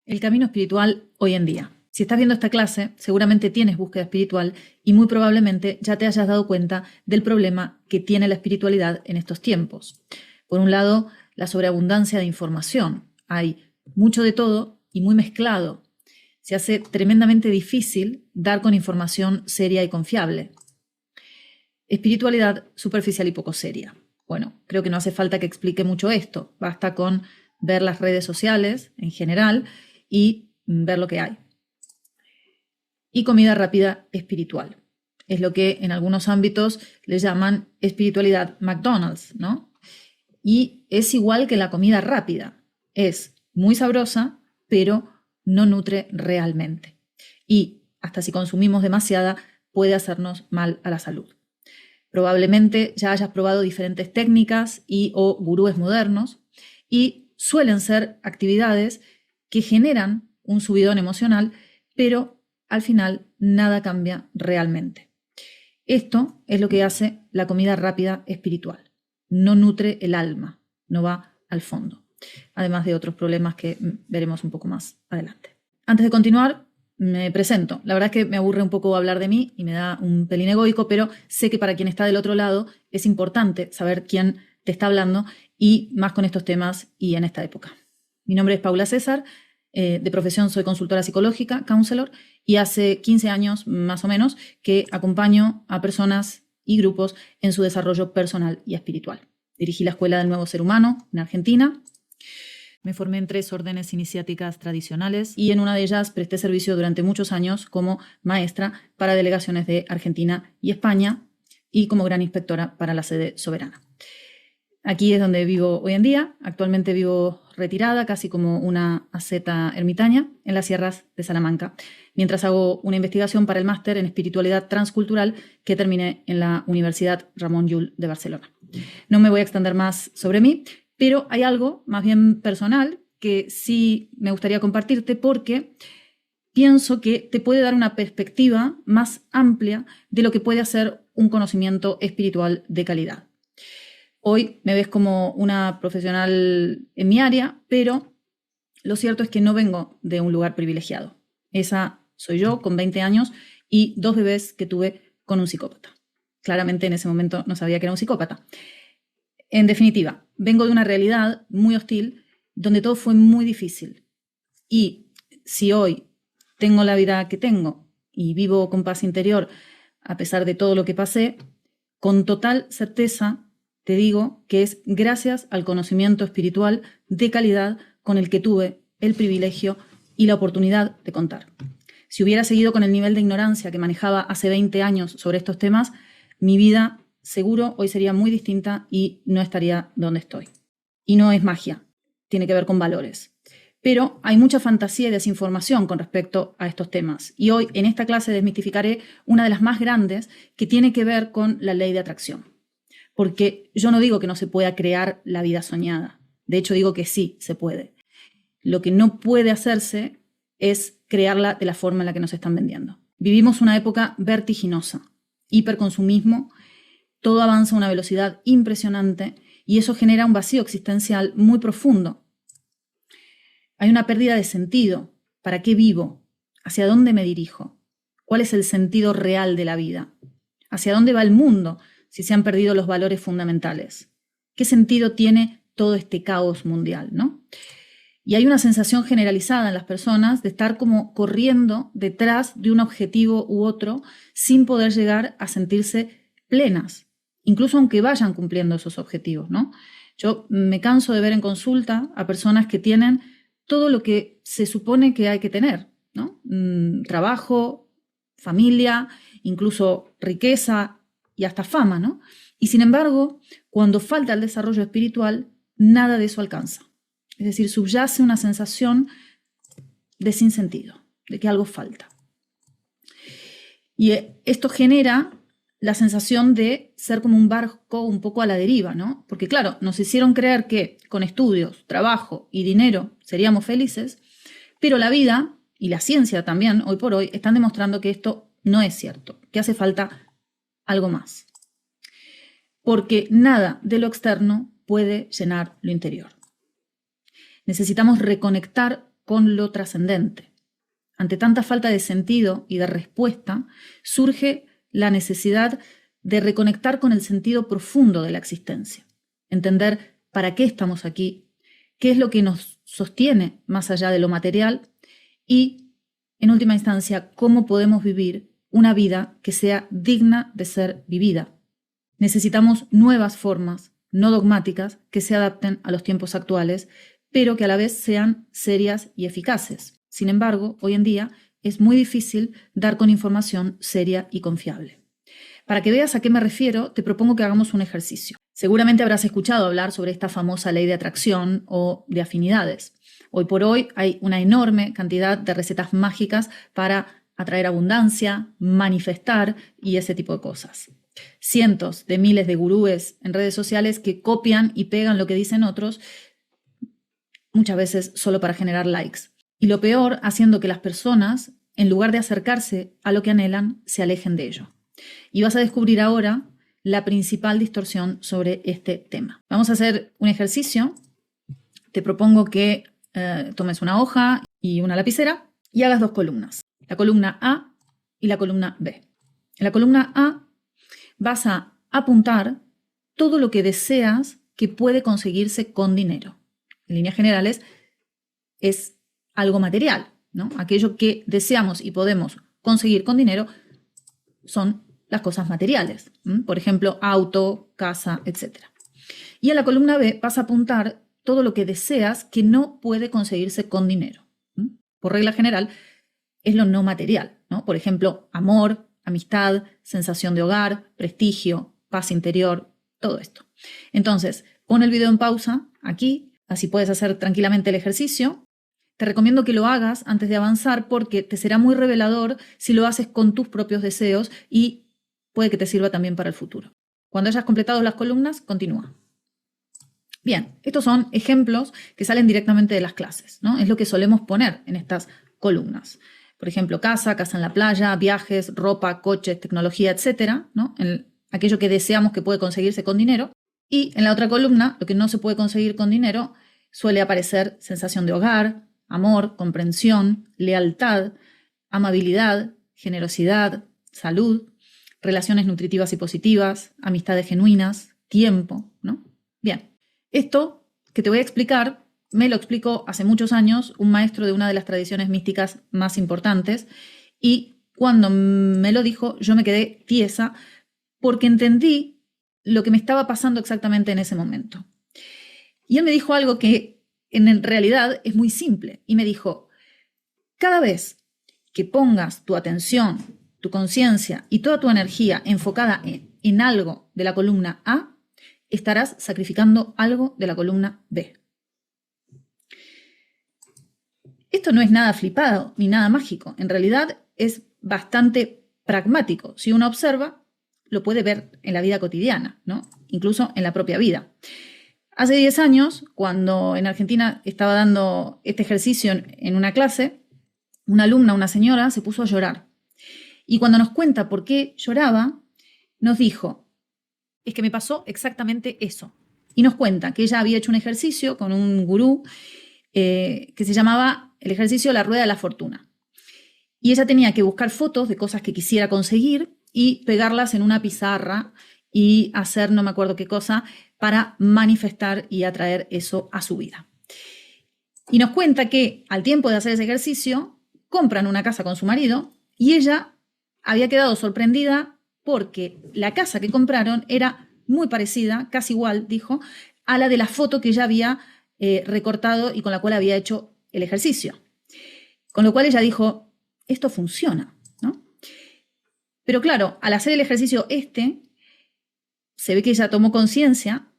El camino espiritual hoy en día. Si estás viendo esta clase, seguramente tienes búsqueda espiritual y muy probablemente ya te hayas dado cuenta del problema que tiene la espiritualidad en estos tiempos. Por un lado, la sobreabundancia de información. Hay mucho de todo y muy mezclado. Se hace tremendamente difícil dar con información seria y confiable. Espiritualidad superficial y poco seria. Bueno, creo que no hace falta que explique mucho esto. Basta con ver las redes sociales en general y ver lo que hay. Y comida rápida espiritual. Es lo que en algunos ámbitos le llaman espiritualidad McDonald's, ¿no? Y es igual que la comida rápida. Es muy sabrosa, pero no nutre realmente. Y hasta si consumimos demasiada, puede hacernos mal a la salud. Probablemente ya hayas probado diferentes técnicas y o gurúes modernos y suelen ser actividades que generan un subidón emocional, pero al final nada cambia realmente. Esto es lo que hace la comida rápida espiritual. No nutre el alma, no va al fondo. Además de otros problemas que veremos un poco más adelante. Antes de continuar, me presento. La verdad es que me aburre un poco hablar de mí y me da un pelín egoico, pero sé que para quien está del otro lado es importante saber quién te está hablando y más con estos temas y en esta época. Mi nombre es Paula César, de profesión soy consultora psicológica, counselor, y hace 15 años más o menos que acompaño a personas y grupos en su desarrollo personal y espiritual. Dirigí la Escuela del Nuevo Ser Humano en Argentina. Me formé en 3 órdenes iniciáticas tradicionales y en una de ellas presté servicio durante muchos años como maestra para delegaciones de Argentina y España y como gran inspectora para la sede soberana. Aquí es donde vivo hoy en día. Actualmente vivo retirada, casi como una asceta ermitaña, en las sierras de Salamanca, mientras hago una investigación para el máster en espiritualidad transcultural que terminé en la Universidad Ramon Llull de Barcelona. No me voy a extender más sobre mí, pero hay algo más bien personal que sí me gustaría compartirte porque pienso que te puede dar una perspectiva más amplia de lo que puede hacer un conocimiento espiritual de calidad. Hoy me ves como una profesional en mi área, pero lo cierto es que no vengo de un lugar privilegiado. Esa soy yo con 20 años y 2 bebés que tuve con un psicópata. Claramente en ese momento no sabía que era un psicópata. En definitiva, vengo de una realidad muy hostil donde todo fue muy difícil. Y si hoy tengo la vida que tengo y vivo con paz interior a pesar de todo lo que pasé, con total certeza te digo que es gracias al conocimiento espiritual de calidad con el que tuve el privilegio y la oportunidad de contar. Si hubiera seguido con el nivel de ignorancia que manejaba hace 20 años sobre estos temas, mi vida seguro hoy sería muy distinta y no estaría donde estoy. Y no es magia, tiene que ver con valores. Pero hay mucha fantasía y desinformación con respecto a estos temas. Y hoy en esta clase desmitificaré una de las más grandes que tiene que ver con la ley de atracción. Porque yo no digo que no se pueda crear la vida soñada. De hecho, digo que sí se puede. Lo que no puede hacerse es crearla de la forma en la que nos están vendiendo. Vivimos una época vertiginosa, hiperconsumismo, todo avanza a una velocidad impresionante y eso genera un vacío existencial muy profundo. Hay una pérdida de sentido. ¿Para qué vivo? ¿Hacia dónde me dirijo? ¿Cuál es el sentido real de la vida? ¿Hacia dónde va el mundo si se han perdido los valores fundamentales? ¿Qué sentido tiene todo este caos mundial, ¿no? Y hay una sensación generalizada en las personas de estar como corriendo detrás de un objetivo u otro sin poder llegar a sentirse plenas, incluso aunque vayan cumpliendo esos objetivos, ¿no? Yo me canso de ver en consulta a personas que tienen todo lo que se supone que hay que tener, ¿no? Trabajo, familia, incluso riqueza y hasta fama, ¿no? Y sin embargo, cuando falta el desarrollo espiritual, nada de eso alcanza. Es decir, subyace una sensación de sinsentido, de que algo falta. Y esto genera la sensación de ser como un barco un poco a la deriva, ¿no? Porque claro, nos hicieron creer que con estudios, trabajo y dinero seríamos felices, pero la vida y la ciencia también, hoy por hoy, están demostrando que esto no es cierto, que hace falta algo más. Porque nada de lo externo puede llenar lo interior. Necesitamos reconectar con lo trascendente. Ante tanta falta de sentido y de respuesta, surge la necesidad de reconectar con el sentido profundo de la existencia, entender para qué estamos aquí, qué es lo que nos sostiene más allá de lo material y, en última instancia, cómo podemos vivir una vida que sea digna de ser vivida. Necesitamos nuevas formas, no dogmáticas, que se adapten a los tiempos actuales, pero que a la vez sean serias y eficaces. Sin embargo, hoy en día es muy difícil dar con información seria y confiable. Para que veas a qué me refiero, te propongo que hagamos un ejercicio. Seguramente habrás escuchado hablar sobre esta famosa ley de atracción o de afinidades. Hoy por hoy hay una enorme cantidad de recetas mágicas para atraer abundancia, manifestar y ese tipo de cosas. Cientos de miles de gurúes en redes sociales que copian y pegan lo que dicen otros, muchas veces solo para generar likes. Y lo peor, haciendo que las personas, en lugar de acercarse a lo que anhelan, se alejen de ello. Y vas a descubrir ahora la principal distorsión sobre este tema. Vamos a hacer un ejercicio. Te propongo que tomes una hoja y una lapicera y hagas dos columnas. La columna A y la columna B. En la columna A vas a apuntar todo lo que deseas que puede conseguirse con dinero. En líneas generales, es algo material, ¿no? Aquello que deseamos y podemos conseguir con dinero son las cosas materiales. Por ejemplo, auto, casa, etc. Y en la columna B vas a apuntar todo lo que deseas que no puede conseguirse con dinero. Por regla general, es lo no material, ¿no? Por ejemplo, amor, amistad, sensación de hogar, prestigio, paz interior, todo esto. Entonces, pon el video en pausa aquí, así puedes hacer tranquilamente el ejercicio. Te recomiendo que lo hagas antes de avanzar porque te será muy revelador si lo haces con tus propios deseos y puede que te sirva también para el futuro. Cuando hayas completado las columnas, continúa. Bien, estos son ejemplos que salen directamente de las clases, ¿no? Es lo que solemos poner en estas columnas. Por ejemplo, casa en la playa, viajes, ropa, coches, tecnología, etcétera, ¿no? Aquello que deseamos que puede conseguirse con dinero. Y en la otra columna, lo que no se puede conseguir con dinero, suele aparecer sensación de hogar, amor, comprensión, lealtad, amabilidad, generosidad, salud, relaciones nutritivas y positivas, amistades genuinas, tiempo, ¿no? Bien, esto que te voy a explicar me lo explicó hace muchos años un maestro de una de las tradiciones místicas más importantes y cuando me lo dijo yo me quedé tiesa porque entendí lo que me estaba pasando exactamente en ese momento. Y él me dijo algo que en realidad es muy simple y me dijo, cada vez que pongas tu atención, tu conciencia y toda tu energía enfocada en algo de la columna A, estarás sacrificando algo de la columna B. Esto no es nada flipado ni nada mágico. En realidad es bastante pragmático. Si uno observa, lo puede ver en la vida cotidiana, ¿no? Incluso en la propia vida. Hace 10 años, cuando en Argentina estaba dando este ejercicio en una clase, una alumna, una señora, se puso a llorar. Y cuando nos cuenta por qué lloraba, nos dijo, es que me pasó exactamente eso. Y nos cuenta que ella había hecho un ejercicio con un gurú que se llamaba el ejercicio La Rueda de la Fortuna. Y ella tenía que buscar fotos de cosas que quisiera conseguir y pegarlas en una pizarra y hacer no me acuerdo qué cosa para manifestar y atraer eso a su vida. Y nos cuenta que al tiempo de hacer ese ejercicio, compran una casa con su marido y ella había quedado sorprendida porque la casa que compraron era muy parecida, casi igual, dijo, a la de la foto que ella había recortado y con la cual había hecho el ejercicio. Con lo cual ella dijo, esto funciona, ¿no? Pero claro, al hacer el ejercicio se ve que ella tomó conciencia,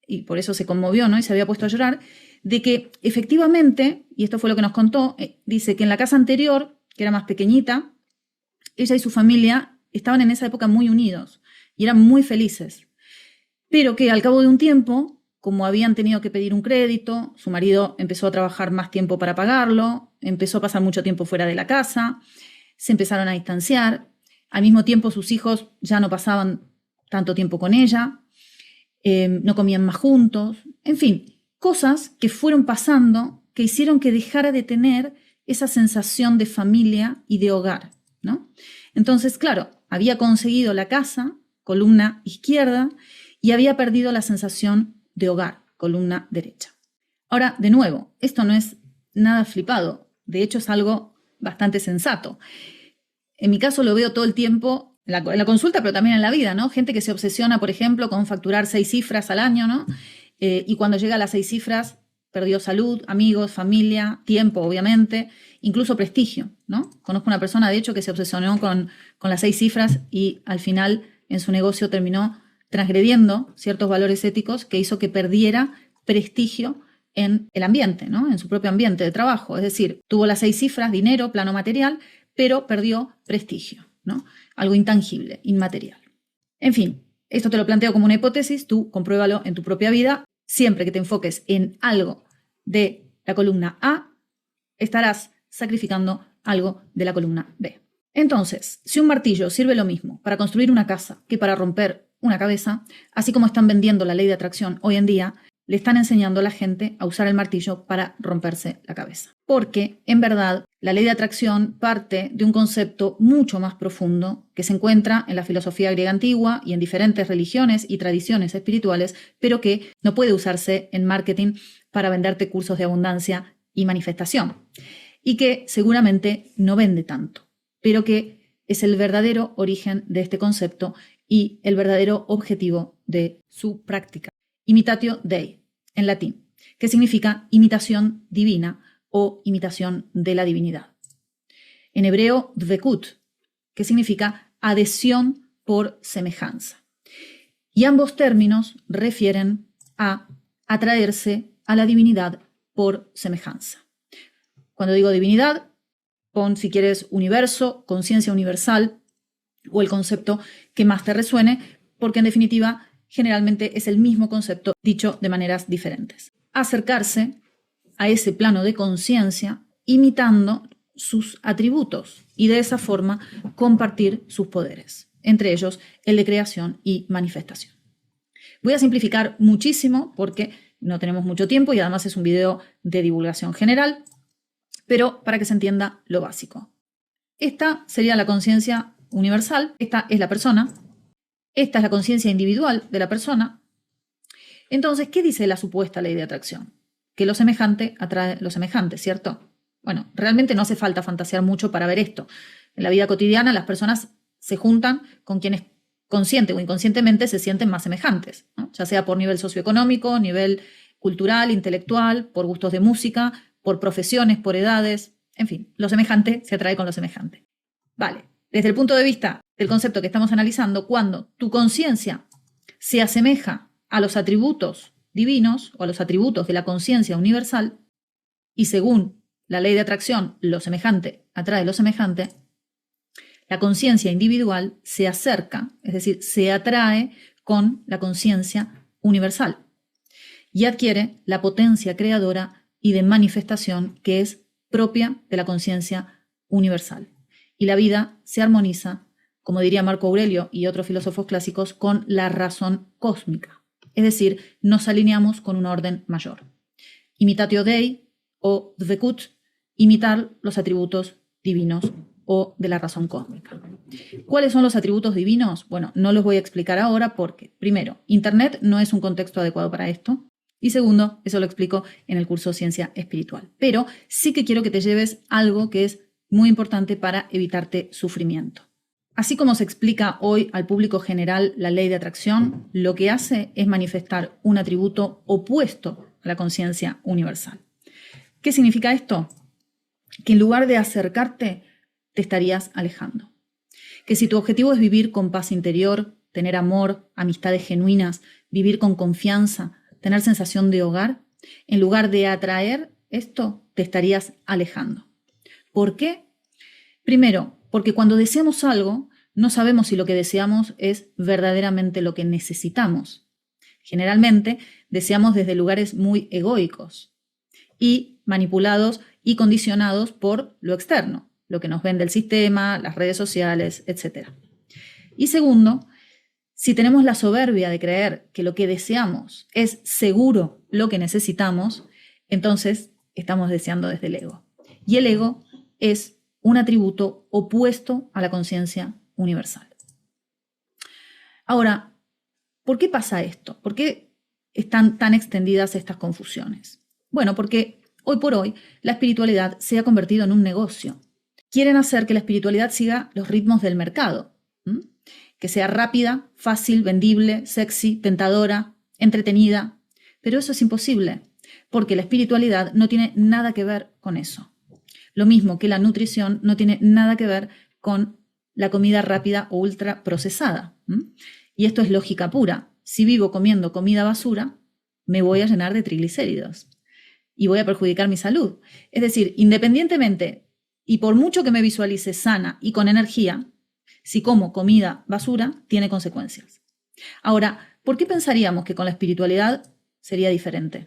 y por eso se conmovió, ¿no? Y se había puesto a llorar, de que efectivamente, y esto fue lo que nos contó, dice que en la casa anterior, que era más pequeñita, ella y su familia estaban en esa época muy unidos y eran muy felices. Pero que al cabo de un tiempo, como habían tenido que pedir un crédito, su marido empezó a trabajar más tiempo para pagarlo, empezó a pasar mucho tiempo fuera de la casa, se empezaron a distanciar, al mismo tiempo sus hijos ya no pasaban tanto tiempo con ella, no comían más juntos, en fin, cosas que fueron pasando que hicieron que dejara de tener esa sensación de familia y de hogar, ¿no? Entonces, claro, había conseguido la casa, columna izquierda, y había perdido la sensación de hogar, columna derecha. Ahora, de nuevo, esto no es nada flipado, de hecho es algo bastante sensato. En mi caso lo veo todo el tiempo en la consulta, pero también en la vida, ¿no? Gente que se obsesiona, por ejemplo, con facturar 6 cifras al año, ¿no? Y cuando llega a las 6 cifras, perdió salud, amigos, familia, tiempo, obviamente, incluso prestigio, ¿no? Conozco una persona, de hecho, que se obsesionó con las 6 cifras y al final en su negocio terminó transgrediendo ciertos valores éticos que hizo que perdiera prestigio en el ambiente, ¿no? En su propio ambiente de trabajo. Es decir, tuvo las 6 cifras, dinero, plano material, pero perdió prestigio, ¿no? Algo intangible, inmaterial. En fin, esto te lo planteo como una hipótesis, tú compruébalo en tu propia vida. Siempre que te enfoques en algo de la columna A, estarás sacrificando algo de la columna B. Entonces, si un martillo sirve lo mismo para construir una casa que para romper una cabeza, así como están vendiendo la ley de atracción hoy en día, le están enseñando a la gente a usar el martillo para romperse la cabeza. Porque, en verdad, la ley de atracción parte de un concepto mucho más profundo que se encuentra en la filosofía griega antigua y en diferentes religiones y tradiciones espirituales, pero que no puede usarse en marketing para venderte cursos de abundancia y manifestación. Y que seguramente no vende tanto, pero que es el verdadero origen de este concepto y el verdadero objetivo de su práctica. Imitatio Dei, en latín, que significa imitación divina o imitación de la divinidad. En hebreo, dvekut, que significa adhesión por semejanza. Y ambos términos refieren a atraerse a la divinidad por semejanza. Cuando digo divinidad, pon si quieres universo, conciencia universal o el concepto que más te resuene, porque en definitiva generalmente es el mismo concepto dicho de maneras diferentes. Acercarse a ese plano de conciencia imitando sus atributos y de esa forma compartir sus poderes, entre ellos el de creación y manifestación. Voy a simplificar muchísimo porque no tenemos mucho tiempo y además es un video de divulgación general, pero para que se entienda lo básico. Esta sería la conciencia universal, esta es la persona, esta es la conciencia individual de la persona. Entonces, ¿qué dice la supuesta ley de atracción? Que lo semejante atrae lo semejante, ¿cierto? Bueno, realmente no hace falta fantasear mucho para ver esto. En la vida cotidiana las personas se juntan con quienes consciente o inconscientemente se sienten más semejantes, ¿no? Ya sea por nivel socioeconómico, nivel cultural, intelectual, por gustos de música, por profesiones, por edades, en fin, lo semejante se atrae con lo semejante. Vale, desde el punto de vista del concepto que estamos analizando, cuando tu conciencia se asemeja a los atributos divinos o a los atributos de la conciencia universal, y según la ley de atracción, lo semejante atrae lo semejante, la conciencia individual se acerca, es decir, se atrae con la conciencia universal y adquiere la potencia creadora y de manifestación que es propia de la conciencia universal. Y la vida se armoniza, como diría Marco Aurelio y otros filósofos clásicos, con la razón cósmica. Es decir, nos alineamos con un orden mayor. Imitatio Dei o dvekut, imitar los atributos divinos o de la razón cósmica. ¿Cuáles son los atributos divinos? Bueno, no los voy a explicar ahora porque, primero, Internet no es un contexto adecuado para esto. Y segundo, eso lo explico en el curso Ciencia Espiritual. Pero sí que quiero que te lleves algo que es muy importante para evitarte sufrimiento. Así como se explica hoy al público general la ley de atracción, lo que hace es manifestar un atributo opuesto a la conciencia universal. ¿Qué significa esto? Que en lugar de acercarte, te estarías alejando. Que si tu objetivo es vivir con paz interior, tener amor, amistades genuinas, vivir con confianza, tener sensación de hogar, en lugar de atraer esto, te estarías alejando. ¿Por qué? Primero, porque cuando deseamos algo, no sabemos si lo que deseamos es verdaderamente lo que necesitamos. Generalmente, deseamos desde lugares muy egoicos y manipulados y condicionados por lo externo, lo que nos vende el sistema, las redes sociales, etc. Y segundo, si tenemos la soberbia de creer que lo que deseamos es seguro lo que necesitamos, entonces estamos deseando desde el ego. Y el ego es un atributo opuesto a la conciencia universal. Ahora, ¿por qué pasa esto? ¿Por qué están tan extendidas estas confusiones? Bueno, porque hoy por hoy la espiritualidad se ha convertido en un negocio. Quieren hacer que la espiritualidad siga los ritmos del mercado, que sea rápida, fácil, vendible, sexy, tentadora, entretenida. Pero eso es imposible, porque la espiritualidad no tiene nada que ver con eso. Lo mismo que la nutrición no tiene nada que ver con la comida rápida o ultra procesada. Y esto es lógica pura. Si vivo comiendo comida basura, me voy a llenar de triglicéridos y voy a perjudicar mi salud. Es decir, independientemente y por mucho que me visualice sana y con energía, si como comida basura, tiene consecuencias. Ahora, ¿por qué pensaríamos que con la espiritualidad sería diferente?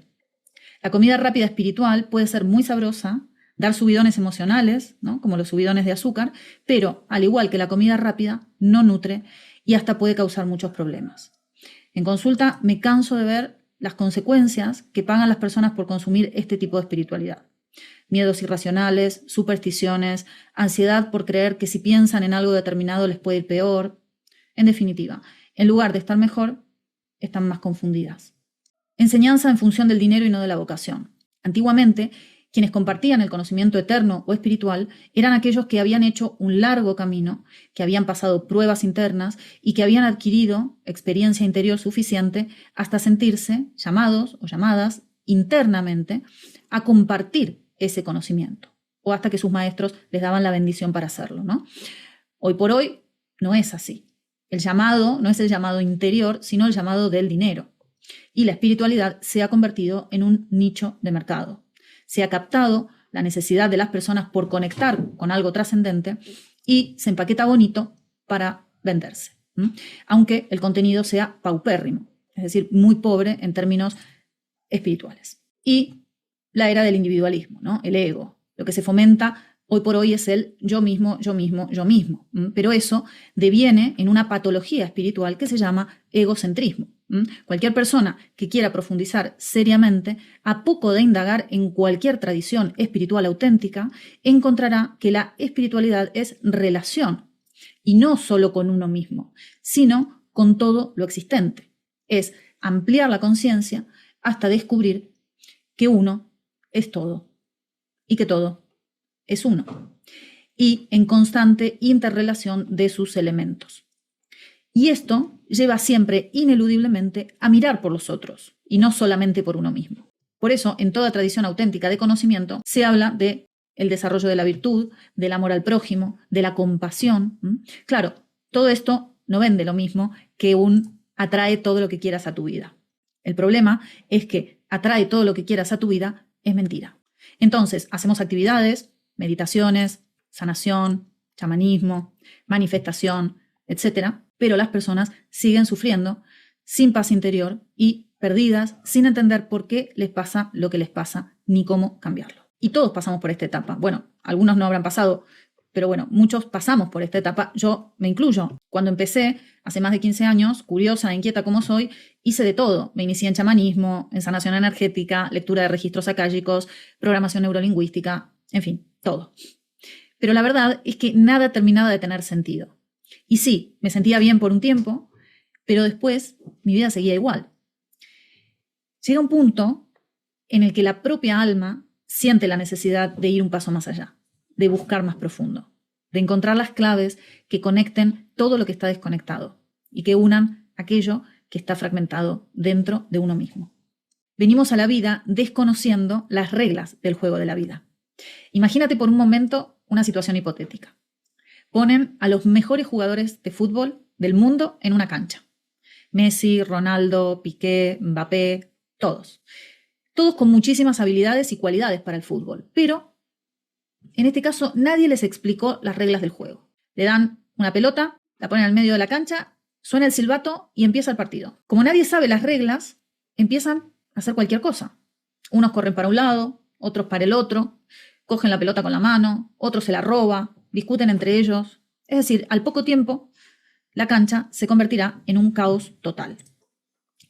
La comida rápida espiritual puede ser muy sabrosa, dar subidones emocionales, ¿no? Como los subidones de azúcar, pero al igual que la comida rápida, no nutre y hasta puede causar muchos problemas. En consulta me canso de ver las consecuencias que pagan las personas por consumir este tipo de espiritualidad. Miedos irracionales, supersticiones, ansiedad por creer que si piensan en algo determinado les puede ir peor. En definitiva, en lugar de estar mejor, están más confundidas. Enseñanza en función del dinero y no de la vocación. Antiguamente, quienes compartían el conocimiento eterno o espiritual eran aquellos que habían hecho un largo camino, que habían pasado pruebas internas y que habían adquirido experiencia interior suficiente hasta sentirse llamados o llamadas internamente a compartir ese conocimiento, o hasta que sus maestros les daban la bendición para hacerlo, ¿no? Hoy por hoy no es así. El llamado no es el llamado interior, sino el llamado del dinero. Y la espiritualidad se ha convertido en un nicho de mercado. Se ha captado la necesidad de las personas por conectar con algo trascendente y se empaqueta bonito para venderse, aunque el contenido sea paupérrimo, es decir, muy pobre en términos espirituales. Y la era del individualismo, ¿no? El ego. Lo que se fomenta hoy por hoy es el yo mismo, yo mismo, yo mismo. Pero eso deviene en una patología espiritual que se llama egocentrismo. Cualquier persona que quiera profundizar seriamente, a poco de indagar en cualquier tradición espiritual auténtica, encontrará que la espiritualidad es relación, y no solo con uno mismo, sino con todo lo existente. Es ampliar la conciencia hasta descubrir que uno es todo y que todo es uno, y en constante interrelación de sus elementos. Y esto lleva siempre, ineludiblemente, a mirar por los otros, y no solamente por uno mismo. Por eso, en toda tradición auténtica de conocimiento, se habla de el desarrollo de la virtud, del amor al prójimo, de la compasión. Claro, todo esto no vende lo mismo que un atrae todo lo que quieras a tu vida. El problema es que atrae todo lo que quieras a tu vida es mentira. Entonces, hacemos actividades, meditaciones, sanación, chamanismo, manifestación, etcétera, pero las personas siguen sufriendo, sin paz interior y perdidas, sin entender por qué les pasa lo que les pasa, ni cómo cambiarlo. Y todos pasamos por esta etapa. Bueno, algunos no habrán pasado, pero bueno, muchos pasamos por esta etapa. Yo me incluyo. Cuando empecé, hace más de 15 años, curiosa, inquieta como soy, hice de todo. Me inicié en chamanismo, en sanación energética, lectura de registros akáshicos, programación neurolingüística, en fin, todo. Pero la verdad es que nada terminaba de tener sentido. Y sí, me sentía bien por un tiempo, pero después mi vida seguía igual. Llega un punto en el que la propia alma siente la necesidad de ir un paso más allá, de buscar más profundo, de encontrar las claves que conecten todo lo que está desconectado y que unan aquello que está fragmentado dentro de uno mismo. Venimos a la vida desconociendo las reglas del juego de la vida. Imagínate por un momento una situación hipotética. Ponen a los mejores jugadores de fútbol del mundo en una cancha. Messi, Ronaldo, Piqué, Mbappé, todos. Todos con muchísimas habilidades y cualidades para el fútbol. Pero, en este caso, nadie les explicó las reglas del juego. Le dan una pelota, la ponen al medio de la cancha, suena el silbato y empieza el partido. Como nadie sabe las reglas, empiezan a hacer cualquier cosa. Unos corren para un lado, otros para el otro, cogen la pelota con la mano, otro se la roba, discuten entre ellos. Es decir, al poco tiempo, la cancha se convertirá en un caos total.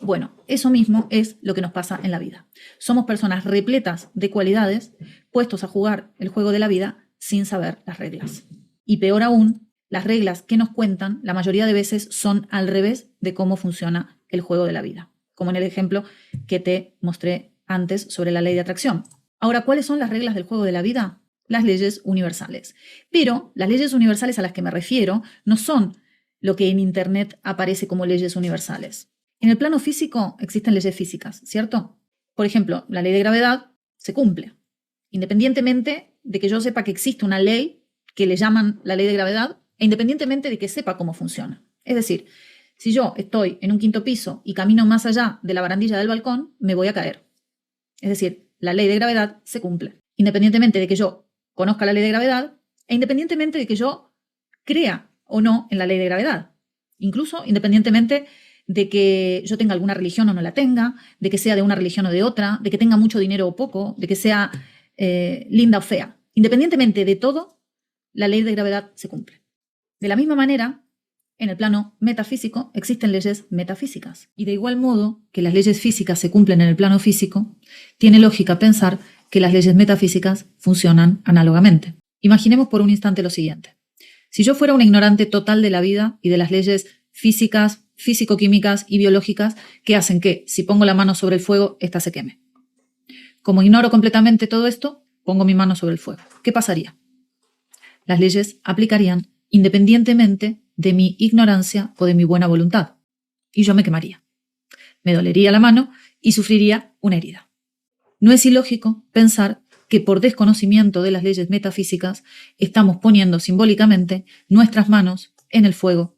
Bueno, eso mismo es lo que nos pasa en la vida. Somos personas repletas de cualidades, puestos a jugar el juego de la vida sin saber las reglas. Y peor aún, las reglas que nos cuentan la mayoría de veces son al revés de cómo funciona el juego de la vida, como en el ejemplo que te mostré antes sobre la ley de atracción. Ahora, ¿cuáles son las reglas del juego de la vida? Las leyes universales. Pero las leyes universales a las que me refiero no son lo que en Internet aparece como leyes universales. En el plano físico existen leyes físicas, ¿cierto? Por ejemplo, la ley de gravedad se cumple, independientemente de que yo sepa que existe una ley que le llaman la ley de gravedad e independientemente de que sepa cómo funciona. Es decir, si yo estoy en un quinto piso y camino más allá de la barandilla del balcón, me voy a caer. Es decir, la ley de gravedad se cumple, independientemente de que yo conozca la ley de gravedad e independientemente de que yo crea o no en la ley de gravedad. Incluso independientemente de que yo tenga alguna religión o no la tenga, de que sea de una religión o de otra, de que tenga mucho dinero o poco, de que sea linda o fea. Independientemente de todo, la ley de gravedad se cumple. De la misma manera, en el plano metafísico existen leyes metafísicas. Y de igual modo que las leyes físicas se cumplen en el plano físico, tiene lógica pensar que las leyes metafísicas funcionan análogamente. Imaginemos por un instante lo siguiente. Si yo fuera un ignorante total de la vida y de las leyes físicas, físico-químicas y biológicas que hacen que, si pongo la mano sobre el fuego, ésta se queme. Como ignoro completamente todo esto, pongo mi mano sobre el fuego. ¿Qué pasaría? Las leyes aplicarían independientemente de mi ignorancia o de mi buena voluntad. Y yo me quemaría. Me dolería la mano y sufriría una herida. No es ilógico pensar que por desconocimiento de las leyes metafísicas estamos poniendo simbólicamente nuestras manos en el fuego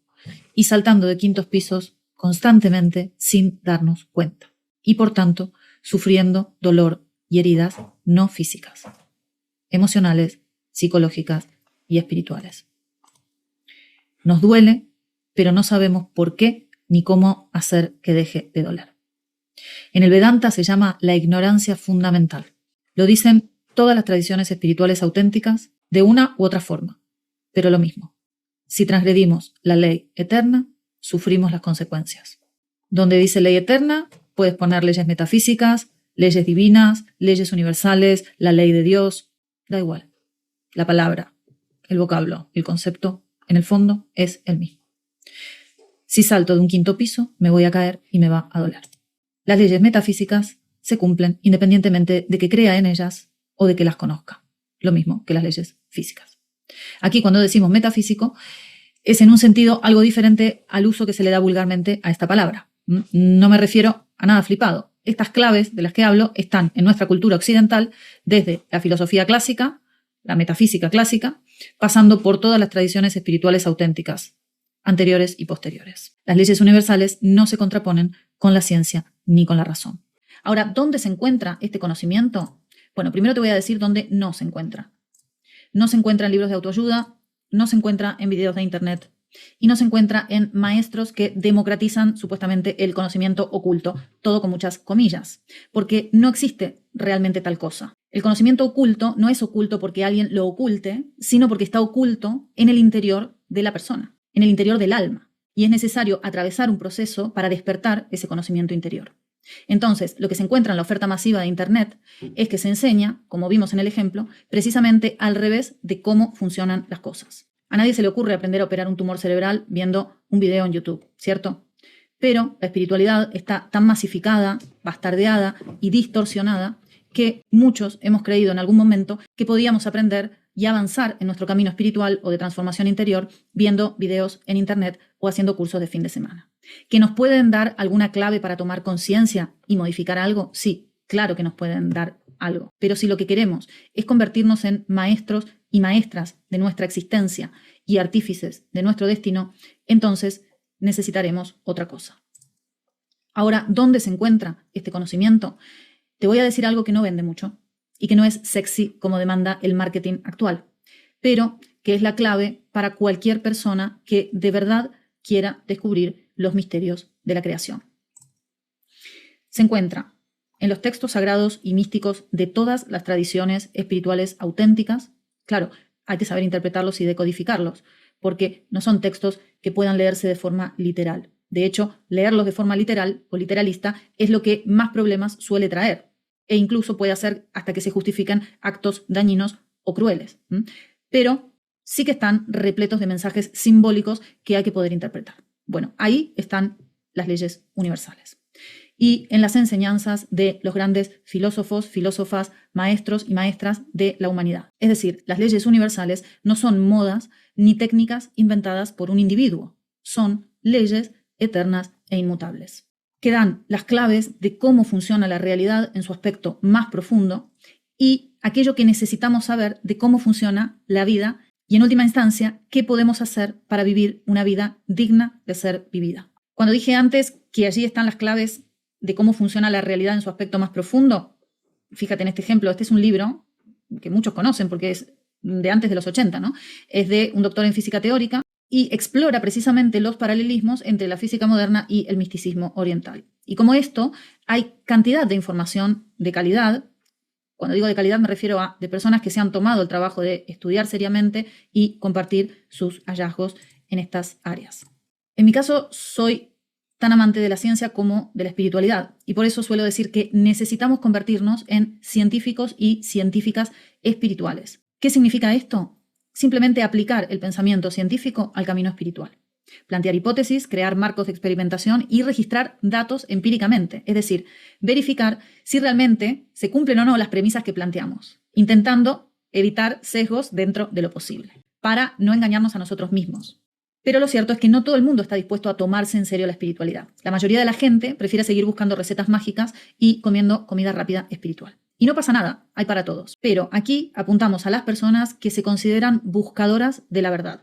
y saltando de quintos pisos constantemente sin darnos cuenta. Y por tanto, sufriendo dolor y heridas no físicas, emocionales, psicológicas y espirituales. Nos duele, pero no sabemos por qué ni cómo hacer que deje de doler. En el Vedanta se llama la ignorancia fundamental. Lo dicen todas las tradiciones espirituales auténticas de una u otra forma, pero lo mismo. Si transgredimos la ley eterna, sufrimos las consecuencias. Donde dice ley eterna, puedes poner leyes metafísicas, leyes divinas, leyes universales, la ley de Dios, da igual. La palabra, el vocablo, el concepto, en el fondo, es el mismo. Si salto de un quinto piso, me voy a caer y me va a doler. Las leyes metafísicas se cumplen independientemente de que crea en ellas o de que las conozca. Lo mismo que las leyes físicas. Aquí, cuando decimos metafísico, es en un sentido algo diferente al uso que se le da vulgarmente a esta palabra. No me refiero a nada flipado. Estas claves de las que hablo están en nuestra cultura occidental desde la filosofía clásica, la metafísica clásica, pasando por todas las tradiciones espirituales auténticas, anteriores y posteriores. Las leyes universales no se contraponen con la ciencia ni con la razón. Ahora, ¿dónde se encuentra este conocimiento? Bueno, primero te voy a decir dónde no se encuentra. No se encuentra en libros de autoayuda, no se encuentra en videos de internet y no se encuentra en maestros que democratizan supuestamente el conocimiento oculto, todo con muchas comillas, porque no existe realmente tal cosa. El conocimiento oculto no es oculto porque alguien lo oculte, sino porque está oculto en el interior de la persona, en el interior del alma, y es necesario atravesar un proceso para despertar ese conocimiento interior. Entonces, lo que se encuentra en la oferta masiva de Internet es que se enseña, como vimos en el ejemplo, precisamente al revés de cómo funcionan las cosas. A nadie se le ocurre aprender a operar un tumor cerebral viendo un video en YouTube, ¿cierto? Pero la espiritualidad está tan masificada, bastardeada y distorsionada que muchos hemos creído en algún momento que podíamos aprender y avanzar en nuestro camino espiritual o de transformación interior viendo videos en Internet o haciendo cursos de fin de semana. ¿Que nos pueden dar alguna clave para tomar conciencia y modificar algo? Sí, claro que nos pueden dar algo. Pero si lo que queremos es convertirnos en maestros y maestras de nuestra existencia y artífices de nuestro destino, entonces necesitaremos otra cosa. Ahora, ¿dónde se encuentra este conocimiento? Te voy a decir algo que no vende mucho y que no es sexy como demanda el marketing actual, pero que es la clave para cualquier persona que de verdad quiera descubrir los misterios de la creación. Se encuentra en los textos sagrados y místicos de todas las tradiciones espirituales auténticas. Claro, hay que saber interpretarlos y decodificarlos, porque no son textos que puedan leerse de forma literal. De hecho, leerlos de forma literal o literalista es lo que más problemas suele traer e incluso puede hacer hasta que se justifiquen actos dañinos o crueles. Pero sí que están repletos de mensajes simbólicos que hay que poder interpretar. Bueno, ahí están las leyes universales. Y en las enseñanzas de los grandes filósofos, filósofas, maestros y maestras de la humanidad. Es decir, las leyes universales no son modas ni técnicas inventadas por un individuo, son leyes eternas e inmutables, que dan las claves de cómo funciona la realidad en su aspecto más profundo y aquello que necesitamos saber de cómo funciona la vida y, en última instancia, qué podemos hacer para vivir una vida digna de ser vivida. Cuando dije antes que allí están las claves de cómo funciona la realidad en su aspecto más profundo, fíjate en este ejemplo, este es un libro que muchos conocen porque es de antes de los 80, ¿no? Es de un doctor en física teórica y explora precisamente los paralelismos entre la física moderna y el misticismo oriental. Y como esto, hay cantidad de información de calidad. Cuando digo de calidad me refiero a de personas que se han tomado el trabajo de estudiar seriamente y compartir sus hallazgos en estas áreas. En mi caso, soy tan amante de la ciencia como de la espiritualidad y por eso suelo decir que necesitamos convertirnos en científicos y científicas espirituales. ¿Qué significa esto? Simplemente aplicar el pensamiento científico al camino espiritual. Plantear hipótesis, crear marcos de experimentación y registrar datos empíricamente, es decir, verificar si realmente se cumplen o no las premisas que planteamos, intentando evitar sesgos dentro de lo posible, para no engañarnos a nosotros mismos. Pero lo cierto es que no todo el mundo está dispuesto a tomarse en serio la espiritualidad. La mayoría de la gente prefiere seguir buscando recetas mágicas y comiendo comida rápida espiritual. Y no pasa nada, hay para todos. Pero aquí apuntamos a las personas que se consideran buscadoras de la verdad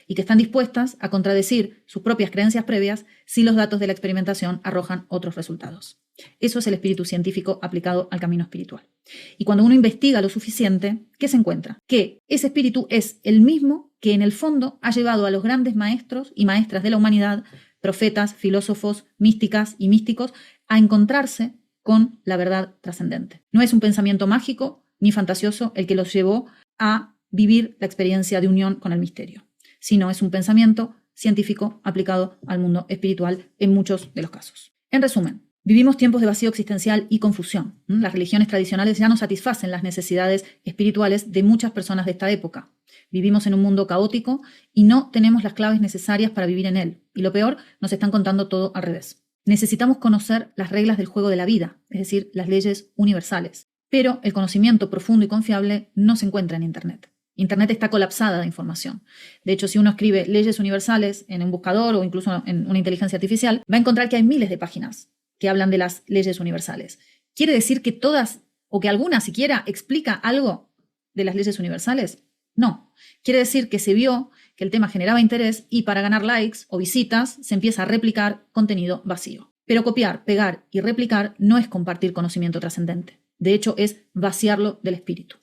y que están dispuestas a contradecir sus propias creencias previas si los datos de la experimentación arrojan otros resultados. Eso es el espíritu científico aplicado al camino espiritual. Y cuando uno investiga lo suficiente, ¿qué se encuentra? Que ese espíritu es el mismo que en el fondo ha llevado a los grandes maestros y maestras de la humanidad, profetas, filósofos, místicas y místicos, a encontrarse con la verdad trascendente. No es un pensamiento mágico ni fantasioso el que los llevó a vivir la experiencia de unión con el misterio, sino es un pensamiento científico aplicado al mundo espiritual en muchos de los casos. En resumen, vivimos tiempos de vacío existencial y confusión. Las religiones tradicionales ya no satisfacen las necesidades espirituales de muchas personas de esta época. Vivimos en un mundo caótico y no tenemos las claves necesarias para vivir en él. Y lo peor, nos están contando todo al revés. Necesitamos conocer las reglas del juego de la vida, es decir, las leyes universales. Pero el conocimiento profundo y confiable no se encuentra en Internet. Internet está colapsada de información. De hecho, si uno escribe leyes universales en un buscador o incluso en una inteligencia artificial, va a encontrar que hay miles de páginas que hablan de las leyes universales. ¿Quiere decir que todas o que alguna siquiera explica algo de las leyes universales? No. Quiere decir que se vio que el tema generaba interés y para ganar likes o visitas se empieza a replicar contenido vacío. Pero copiar, pegar y replicar no es compartir conocimiento trascendente. De hecho, es vaciarlo del espíritu.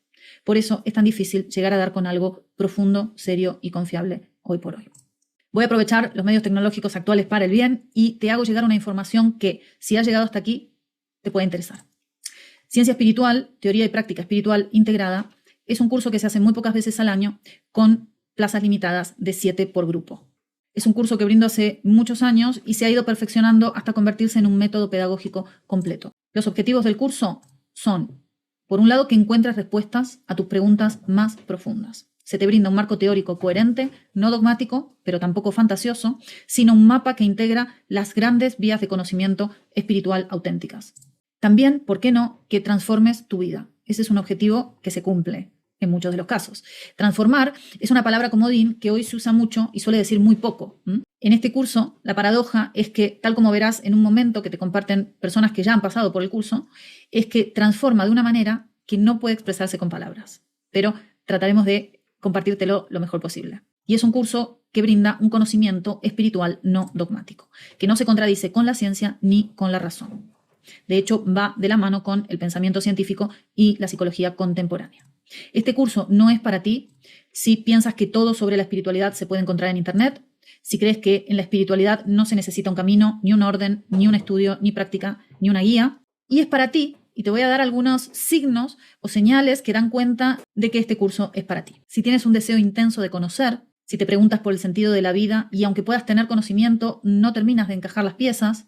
Por eso es tan difícil llegar a dar con algo profundo, serio y confiable hoy por hoy. Voy a aprovechar los medios tecnológicos actuales para el bien y te hago llegar una información que, si has llegado hasta aquí, te puede interesar. Ciencia espiritual, teoría y práctica espiritual integrada, es un curso que se hace muy pocas veces al año con plazas limitadas de 7 por grupo. Es un curso que brindo hace muchos años y se ha ido perfeccionando hasta convertirse en un método pedagógico completo. Los objetivos del curso son, por un lado, que encuentres respuestas a tus preguntas más profundas. Se te brinda un marco teórico coherente, no dogmático, pero tampoco fantasioso, sino un mapa que integra las grandes vías de conocimiento espiritual auténticas. También, ¿por qué no?, que transformes tu vida. Ese es un objetivo que se cumple en muchos de los casos. Transformar es una palabra comodín que hoy se usa mucho y suele decir muy poco. En este curso, la paradoja es que, tal como verás en un momento que te comparten personas que ya han pasado por el curso, es que transforma de una manera que no puede expresarse con palabras. Pero trataremos de compartírtelo lo mejor posible. Y es un curso que brinda un conocimiento espiritual no dogmático, que no se contradice con la ciencia ni con la razón. De hecho, va de la mano con el pensamiento científico y la psicología contemporánea. Este curso no es para ti si piensas que todo sobre la espiritualidad se puede encontrar en Internet, si crees que en la espiritualidad no se necesita un camino, ni un orden, ni un estudio, ni práctica, ni una guía. Y es para ti, y te voy a dar algunos signos o señales que dan cuenta de que este curso es para ti. Si tienes un deseo intenso de conocer, Si te preguntas por el sentido de la vida y aunque puedas tener conocimiento, no terminas de encajar las piezas.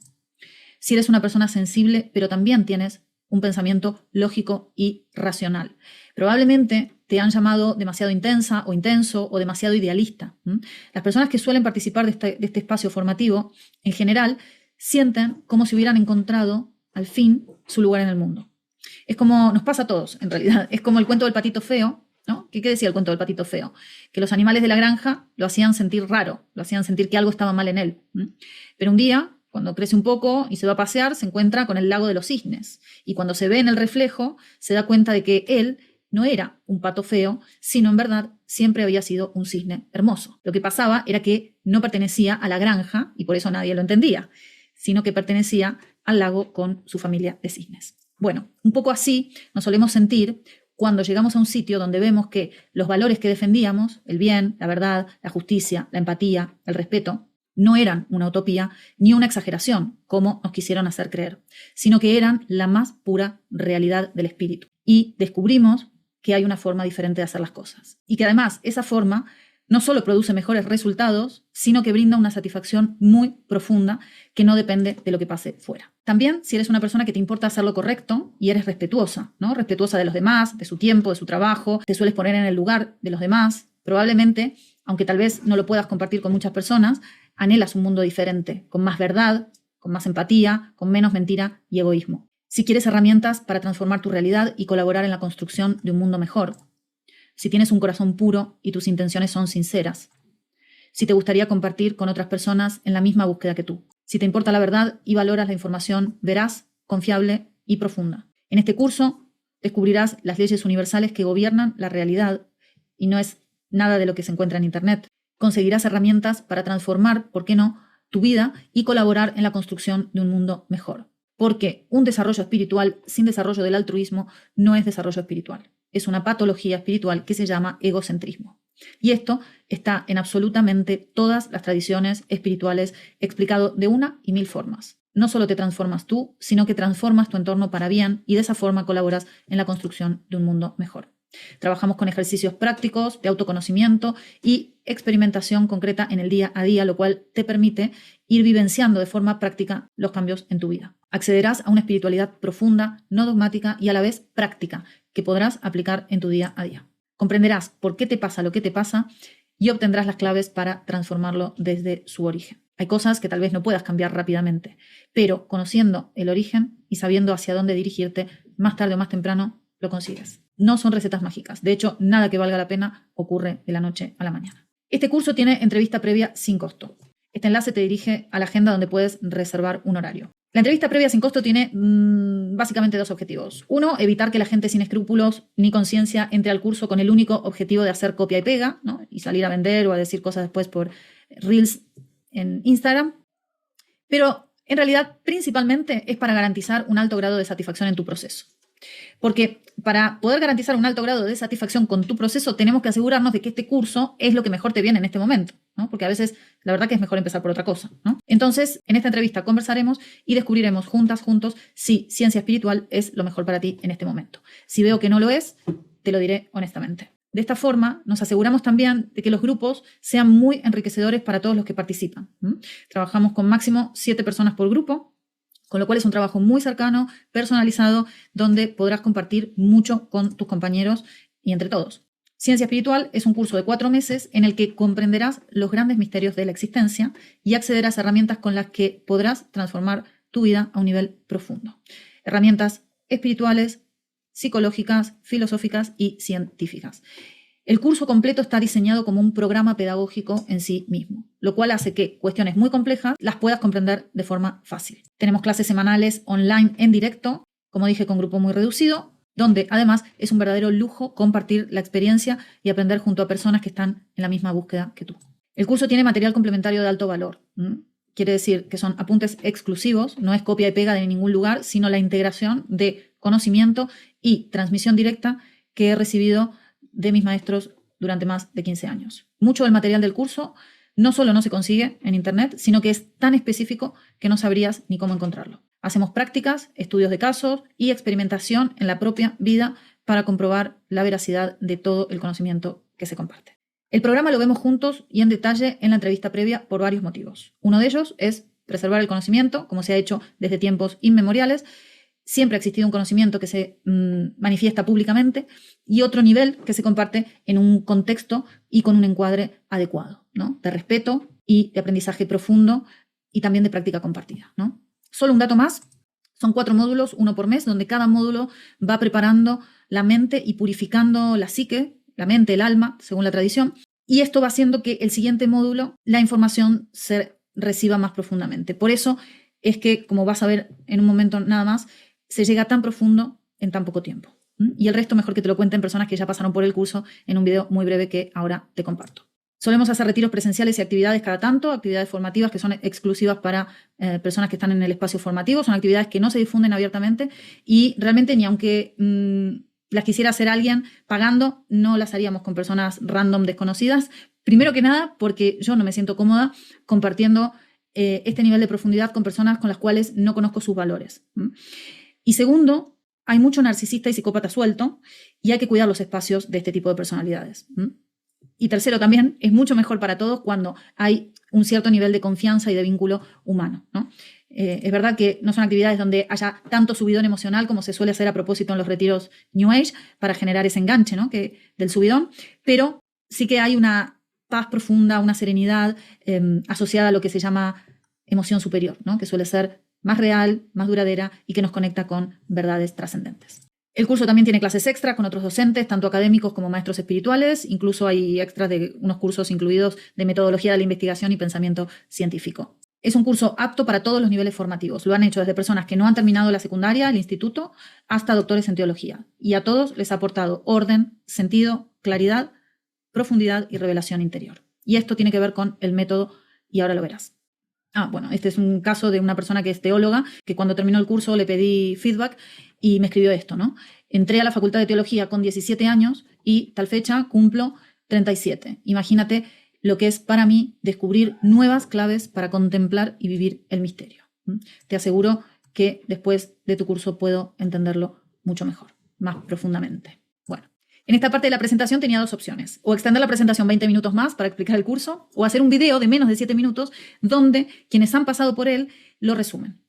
Si eres una persona sensible, pero también tienes un pensamiento lógico y racional. Probablemente te han llamado demasiado intensa o intenso o demasiado idealista. Las personas que suelen participar de este espacio formativo, en general, sienten como si hubieran encontrado al fin su lugar en el mundo. Es como nos pasa a todos, en realidad. Es como el cuento del patito feo, ¿no? ¿Qué decía el cuento del patito feo? Que los animales de la granja lo hacían sentir raro, lo hacían sentir que algo estaba mal en él. Pero un día, cuando crece un poco y se va a pasear, se encuentra con el lago de los cisnes. Y cuando se ve en el reflejo, se da cuenta de que él no era un pato feo, sino en verdad siempre había sido un cisne hermoso. Lo que pasaba era que no pertenecía a la granja, y por eso nadie lo entendía, sino que pertenecía al lago con su familia de cisnes. Bueno, un poco así nos solemos sentir cuando llegamos a un sitio donde vemos que los valores que defendíamos, el bien, la verdad, la justicia, la empatía, el respeto, no eran una utopía ni una exageración, como nos quisieron hacer creer, sino que eran la más pura realidad del espíritu. Y descubrimos que hay una forma diferente de hacer las cosas. Y que además esa forma no solo produce mejores resultados, sino que brinda una satisfacción muy profunda que no depende de lo que pase fuera. También, si eres una persona que te importa hacer lo correcto y eres respetuosa, ¿no? Respetuosa de los demás, de su tiempo, de su trabajo, te sueles poner en el lugar de los demás, probablemente, aunque tal vez no lo puedas compartir con muchas personas, anhelas un mundo diferente, con más verdad, con más empatía, con menos mentira y egoísmo. Si quieres herramientas para transformar tu realidad y colaborar en la construcción de un mundo mejor. Si tienes un corazón puro y tus intenciones son sinceras. Si te gustaría compartir con otras personas en la misma búsqueda que tú. Si te importa la verdad y valoras la información veraz, confiable y profunda. En este curso descubrirás las leyes universales que gobiernan la realidad y no es nada de lo que se encuentra en Internet. Conseguirás herramientas para transformar, ¿por qué no?, tu vida y colaborar en la construcción de un mundo mejor. Porque un desarrollo espiritual sin desarrollo del altruismo no es desarrollo espiritual. Es una patología espiritual que se llama egocentrismo. Y esto está en absolutamente todas las tradiciones espirituales, explicado de una y mil formas. No solo te transformas tú, sino que transformas tu entorno para bien y de esa forma colaboras en la construcción de un mundo mejor. Trabajamos con ejercicios prácticos de autoconocimiento y experimentación concreta en el día a día, lo cual te permite ir vivenciando de forma práctica los cambios en tu vida. Accederás a una espiritualidad profunda, no dogmática y a la vez práctica, que podrás aplicar en tu día a día. Comprenderás por qué te pasa lo que te pasa y obtendrás las claves para transformarlo desde su origen. Hay cosas que tal vez no puedas cambiar rápidamente, pero conociendo el origen y sabiendo hacia dónde dirigirte, más tarde o más temprano lo consigues. No son recetas mágicas. De hecho, nada que valga la pena ocurre de la noche a la mañana. Este curso tiene entrevista previa sin costo. Este enlace te dirige a la agenda donde puedes reservar un horario. La entrevista previa sin costo tiene básicamente dos objetivos. Uno, evitar que la gente sin escrúpulos ni conciencia entre al curso con el único objetivo de hacer copia y pega, ¿no? Y salir a vender o a decir cosas después por Reels en Instagram. Pero en realidad, principalmente, es para garantizar un alto grado de satisfacción en tu proceso. Porque para poder garantizar un alto grado de satisfacción con tu proceso, tenemos que asegurarnos de que este curso es lo que mejor te viene en este momento, ¿no? Porque a veces la verdad que es mejor empezar por otra cosa, ¿no? Entonces, en esta entrevista conversaremos y descubriremos juntos, si ciencia espiritual es lo mejor para ti en este momento. Si veo que no lo es, te lo diré honestamente. De esta forma, nos aseguramos también de que los grupos sean muy enriquecedores para todos los que participan. Trabajamos con máximo 7 personas por grupo, con lo cual es un trabajo muy cercano, personalizado, donde podrás compartir mucho con tus compañeros y entre todos. Ciencia Espiritual es un curso de 4 meses en el que comprenderás los grandes misterios de la existencia y accederás a herramientas con las que podrás transformar tu vida a un nivel profundo. Herramientas espirituales, psicológicas, filosóficas y científicas. El curso completo está diseñado como un programa pedagógico en sí mismo, lo cual hace que cuestiones muy complejas las puedas comprender de forma fácil. Tenemos clases semanales online en directo, como dije, con grupo muy reducido, donde además es un verdadero lujo compartir la experiencia y aprender junto a personas que están en la misma búsqueda que tú. El curso tiene material complementario de alto valor. Quiere decir que son apuntes exclusivos, no es copia y pega de ningún lugar, sino la integración de conocimiento y transmisión directa que he recibido de mis maestros durante más de 15 años. Mucho del material del curso no solo no se consigue en Internet, sino que es tan específico que no sabrías ni cómo encontrarlo. Hacemos prácticas, estudios de casos y experimentación en la propia vida para comprobar la veracidad de todo el conocimiento que se comparte. El programa lo vemos juntos y en detalle en la entrevista previa por varios motivos. Uno de ellos es preservar el conocimiento, como se ha hecho desde tiempos inmemoriales. Siempre ha existido un conocimiento que se manifiesta públicamente y otro nivel que se comparte en un contexto y con un encuadre adecuado, ¿no? De respeto y de aprendizaje profundo y también de práctica compartida, ¿no? Solo un dato más. Son 4 módulos, uno por mes, donde cada módulo va preparando la mente y purificando la psique, la mente, el alma, según la tradición. Y esto va haciendo que el siguiente módulo, la información se reciba más profundamente. Por eso es que, como vas a ver en un momento nada más, se llega tan profundo en tan poco tiempo. Y el resto mejor que te lo cuenten personas que ya pasaron por el curso en un video muy breve que ahora te comparto. Solemos hacer retiros presenciales y actividades cada tanto, actividades formativas que son exclusivas para personas que están en el espacio formativo, son actividades que no se difunden abiertamente y realmente ni aunque las quisiera hacer alguien pagando, no las haríamos con personas random desconocidas. Primero que nada, porque yo no me siento cómoda compartiendo este nivel de profundidad con personas con las cuales no conozco sus valores. Y segundo, hay mucho narcisista y psicópata suelto y hay que cuidar los espacios de este tipo de personalidades. Y tercero, también es mucho mejor para todos cuando hay un cierto nivel de confianza y de vínculo humano, ¿no? Es verdad que no son actividades donde haya tanto subidón emocional como se suele hacer a propósito en los retiros New Age para generar ese enganche, ¿no? Del subidón, pero sí que hay una paz profunda, una serenidad asociada a lo que se llama emoción superior, ¿no? Que suele ser más real, más duradera y que nos conecta con verdades trascendentes. El curso también tiene clases extra con otros docentes, tanto académicos como maestros espirituales. Incluso hay extras de unos cursos incluidos de metodología de la investigación y pensamiento científico. Es un curso apto para todos los niveles formativos. Lo han hecho desde personas que no han terminado la secundaria, el instituto, hasta doctores en teología. Y a todos les ha aportado orden, sentido, claridad, profundidad y revelación interior. Y esto tiene que ver con el método y ahora lo verás. Bueno, este es un caso de una persona que es teóloga, que cuando terminó el curso le pedí feedback y me escribió esto, ¿no? Entré a la Facultad de Teología con 17 años y tal fecha cumplo 37. Imagínate lo que es para mí descubrir nuevas claves para contemplar y vivir el misterio. Te aseguro que después de tu curso puedo entenderlo mucho mejor, más profundamente. Bueno, en esta parte de la presentación tenía 2 opciones, o extender la presentación 20 minutos más para explicar el curso, o hacer un video de menos de 7 minutos donde quienes han pasado por él lo resumen.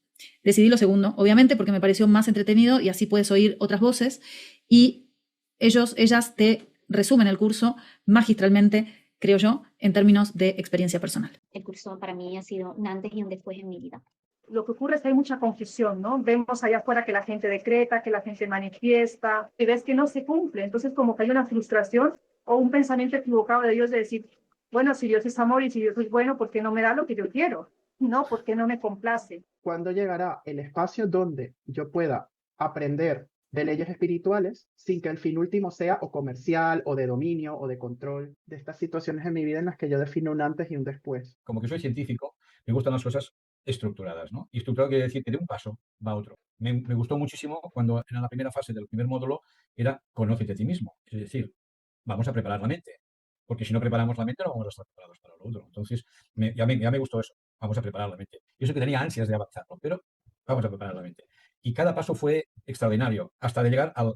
Decidí lo segundo, obviamente, porque me pareció más entretenido y así puedes oír otras voces y ellas te resumen el curso magistralmente, creo yo, en términos de experiencia personal. El curso para mí ha sido un antes y un después en mi vida. Lo que ocurre es que hay mucha confusión, ¿no? Vemos allá afuera que la gente decreta, que la gente manifiesta, y ves que no se cumple. Entonces, como que hay una frustración o un pensamiento equivocado de Dios de decir, bueno, si Dios es amor y si Dios es bueno, ¿por qué no me da lo que yo quiero? ¿No? ¿Por qué no me complace? ¿Cuándo llegará el espacio donde yo pueda aprender de leyes espirituales sin que el fin último sea o comercial o de dominio o de control de estas situaciones en mi vida en las que yo defino un antes y un después? Como que soy científico, me gustan las cosas estructuradas, ¿no? Y estructurado quiere decir que de un paso va a otro. Me gustó muchísimo cuando en la primera fase del primer módulo era conócete a ti mismo. Es decir, vamos a preparar la mente. Porque si no preparamos la mente no vamos a estar preparados para lo otro. Entonces, ya me gustó eso. Vamos a preparar la mente. Yo sé que tenía ansias de avanzar, ¿no? Pero vamos a preparar la mente. Y cada paso fue extraordinario, hasta de llegar al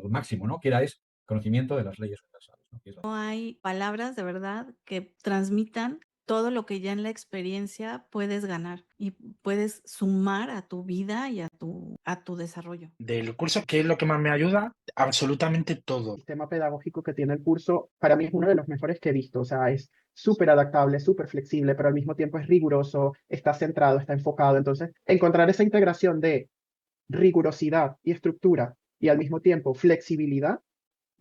máximo, ¿no? Que era conocimiento de las leyes universales, ¿no? Que es No hay palabras de verdad que transmitan todo lo que ya en la experiencia puedes ganar y puedes sumar a tu vida y a tu desarrollo. Del curso, ¿qué es lo que más me ayuda? Absolutamente todo. El sistema pedagógico que tiene el curso para mí es uno de los mejores que he visto. O sea, es súper adaptable, súper flexible, pero al mismo tiempo es riguroso, está centrado, está enfocado. Entonces, encontrar esa integración de rigurosidad y estructura y al mismo tiempo flexibilidad,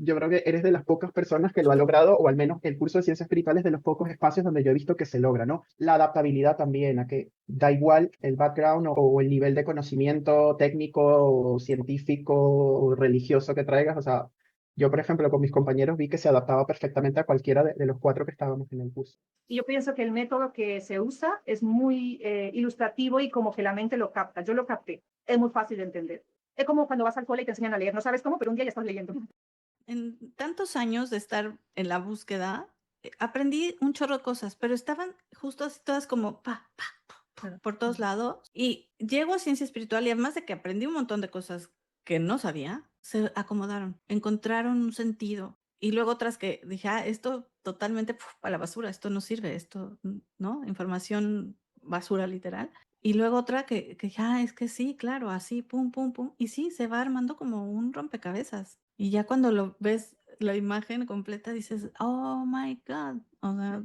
yo creo que eres de las pocas personas que lo ha logrado, o al menos el curso de ciencias espirituales de los pocos espacios donde yo he visto que se logra, ¿no? La adaptabilidad también, a que da igual el background o el nivel de conocimiento técnico, o científico, o religioso que traigas. O sea, yo, por ejemplo, con mis compañeros vi que se adaptaba perfectamente a cualquiera de los 4 que estábamos en el curso. Y yo pienso que el método que se usa es muy ilustrativo y como que la mente lo capta. Yo lo capté. Es muy fácil de entender. Es como cuando vas al cole y te enseñan a leer. No sabes cómo, pero un día ya estás leyendo. En tantos años de estar en la búsqueda, aprendí un chorro de cosas, pero estaban justo así todas como por todos lados. Y llego a ciencia espiritual y además de que aprendí un montón de cosas que no sabía, se acomodaron, encontraron un sentido. Y luego otras que dije, esto totalmente a la basura, esto no sirve, esto, ¿no? Información basura literal. Y luego otra que dije, es que sí, claro, así, pum, pum, pum. Y sí, se va armando como un rompecabezas. Y ya cuando lo ves, la imagen completa, dices, oh my God. O sea,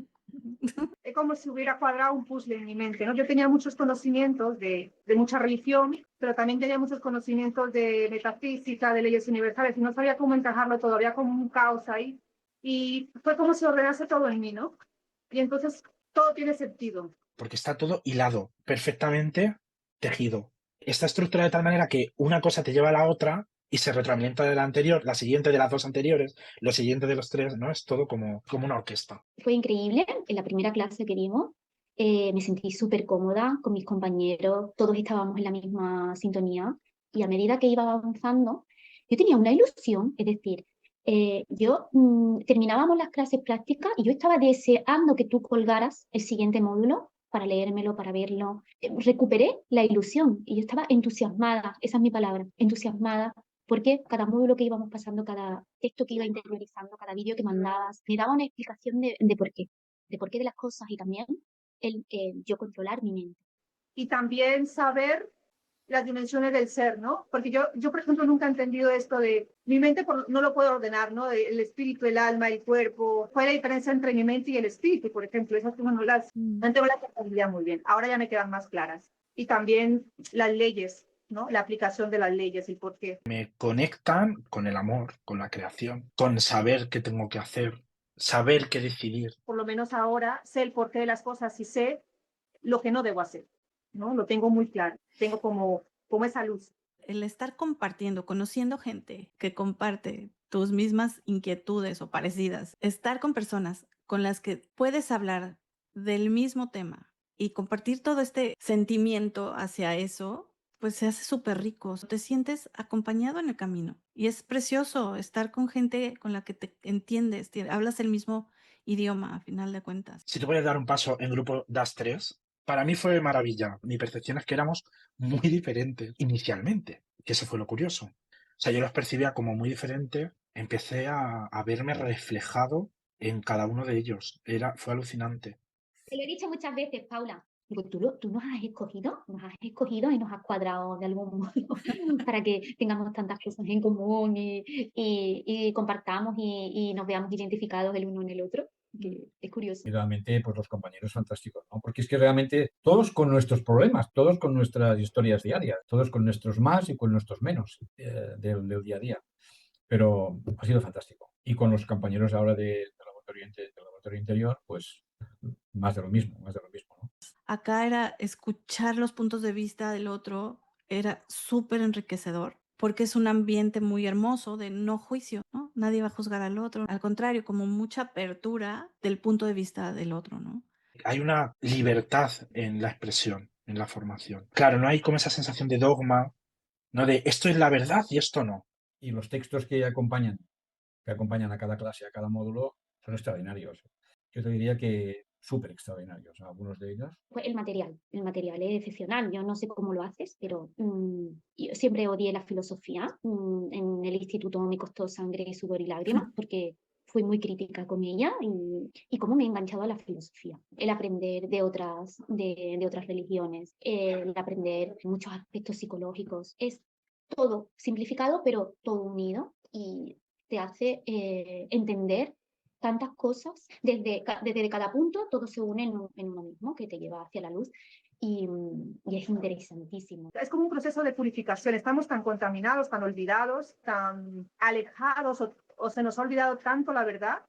Es como si hubiera cuadrado un puzzle en mi mente, ¿no? Yo tenía muchos conocimientos de mucha religión, pero también tenía muchos conocimientos de metafísica, de leyes universales, y no sabía cómo encajarlo todo, había como un caos ahí. Y fue como si ordenase todo en mí, ¿no? Y entonces todo tiene sentido. Porque está todo hilado, perfectamente tejido. Está estructurado de tal manera que una cosa te lleva a la otra y se retroalimenta de la anterior, la siguiente de las dos anteriores, lo siguiente de los tres, ¿no? Es todo como una orquesta. Fue increíble. En la primera clase que dimos, me sentí súper cómoda con mis compañeros, todos estábamos en la misma sintonía y a medida que iba avanzando, yo tenía una ilusión, es decir, terminábamos las clases prácticas y yo estaba deseando que tú colgaras el siguiente módulo para leérmelo, para verlo. Recuperé la ilusión y yo estaba entusiasmada, esa es mi palabra, entusiasmada, porque cada módulo que íbamos pasando, cada texto que iba interiorizando, cada vídeo que mandabas, me daba una explicación de por qué de las cosas y también yo controlar mi mente. Y también saber las dimensiones del ser, ¿no? Porque yo, por ejemplo, nunca he entendido esto de mi mente no lo puedo ordenar, ¿no? El espíritu, el alma, el cuerpo. ¿Cuál es la diferencia entre mi mente y el espíritu, por ejemplo? Esas cosas no tengo la capacidad muy bien. Ahora ya me quedan más claras. Y también las leyes, ¿no? La aplicación de las leyes y por qué. Me conectan con el amor, con la creación, con saber qué tengo que hacer, saber qué decidir. Por lo menos ahora sé el porqué de las cosas y sé lo que no debo hacer, ¿no? Lo tengo muy claro. Tengo como esa luz. el estar compartiendo, conociendo gente que comparte tus mismas inquietudes o parecidas, estar con personas con las que puedes hablar del mismo tema y compartir todo este sentimiento hacia eso, pues se hace súper rico. Te sientes acompañado en el camino y es precioso estar con gente con la que te entiendes, hablas el mismo idioma a final de cuentas. Si te puedes dar un paso en grupo, das tres. Para mí fue maravilla. Mi percepción es que éramos muy diferentes inicialmente, que eso fue lo curioso. O sea, yo los percibía como muy diferentes, empecé a verme reflejado en cada uno de ellos. Fue alucinante. Te lo he dicho muchas veces, Paula. Digo, tú nos has escogido y nos has cuadrado de algún modo para que tengamos tantas cosas en común y compartamos y nos veamos identificados el uno en el otro. Que es curioso. Y realmente, pues los compañeros fantásticos, ¿no? Porque es que realmente todos con nuestros problemas, todos con nuestras historias diarias, todos con nuestros más y con nuestros menos del día a día. Pero ha sido fantástico. Y con los compañeros ahora del laboratorio interior, pues más de lo mismo, ¿no? Acá era escuchar los puntos de vista del otro, era súper enriquecedor, porque es un ambiente muy hermoso de no juicio, ¿no? Nadie va a juzgar al otro, al contrario, como mucha apertura del punto de vista del otro, ¿no? Hay una libertad en la expresión, en la formación. Claro, no hay como esa sensación de dogma, no de esto es la verdad y esto no. Y los textos que acompañan a cada clase, a cada módulo, son extraordinarios. Yo te diría que súper extraordinarios, algunos de ellos. Pues el material es excepcional. Yo no sé cómo lo haces, pero yo siempre odié la filosofía. En el instituto me costó sangre, sudor y lágrimas porque fui muy crítica con ella y cómo me he enganchado a la filosofía. El aprender de otras religiones, el aprender muchos aspectos psicológicos. Es todo simplificado, pero todo unido y te hace entender tantas cosas, desde cada punto todo se une en uno mismo que te lleva hacia la luz y es interesantísimo. Es como un proceso de purificación. Estamos tan contaminados, tan olvidados, tan alejados o se nos ha olvidado tanto la verdad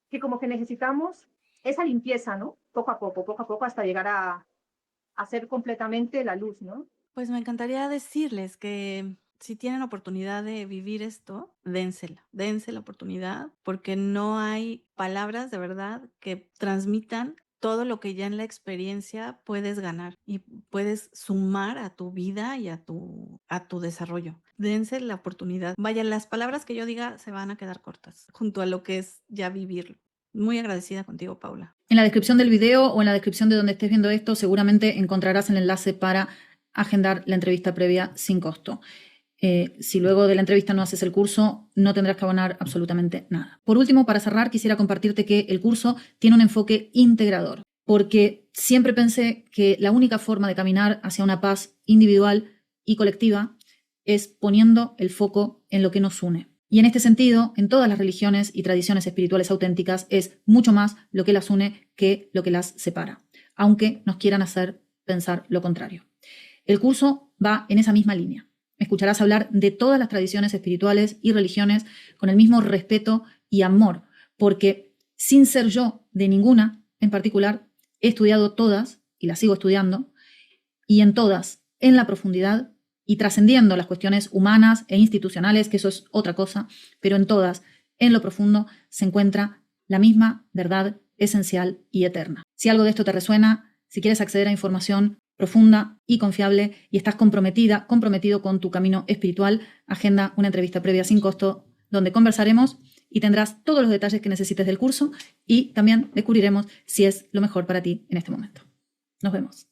que como que necesitamos esa limpieza, ¿no? Poco a poco, hasta llegar a ser completamente la luz, ¿no? Pues me encantaría decirles que si tienen oportunidad de vivir esto, dense la oportunidad, porque no hay palabras de verdad que transmitan todo lo que ya en la experiencia puedes ganar y puedes sumar a tu vida y a tu desarrollo. Dense la oportunidad. Vaya, las palabras que yo diga se van a quedar cortas junto a lo que es ya vivirlo. Muy agradecida contigo, Paula. En la descripción del video o en la descripción de donde estés viendo esto, seguramente encontrarás el enlace para agendar la entrevista previa sin costo. Si luego de la entrevista no haces el curso, no tendrás que abonar absolutamente nada. Por último, para cerrar, quisiera compartirte que el curso tiene un enfoque integrador, porque siempre pensé que la única forma de caminar hacia una paz individual y colectiva es poniendo el foco en lo que nos une. Y en este sentido, en todas las religiones y tradiciones espirituales auténticas es mucho más lo que las une que lo que las separa, aunque nos quieran hacer pensar lo contrario. El curso va en esa misma línea. Escucharás hablar de todas las tradiciones espirituales y religiones con el mismo respeto y amor, porque sin ser yo de ninguna en particular, he estudiado todas y las sigo estudiando, y en todas, en la profundidad y trascendiendo las cuestiones humanas e institucionales, que eso es otra cosa, pero en todas, en lo profundo, se encuentra la misma verdad esencial y eterna. Si algo de esto te resuena, si quieres acceder a información profunda y confiable y estás comprometido con tu camino espiritual, agenda una entrevista previa sin costo donde conversaremos y tendrás todos los detalles que necesites del curso y también descubriremos si es lo mejor para ti en este momento. Nos vemos.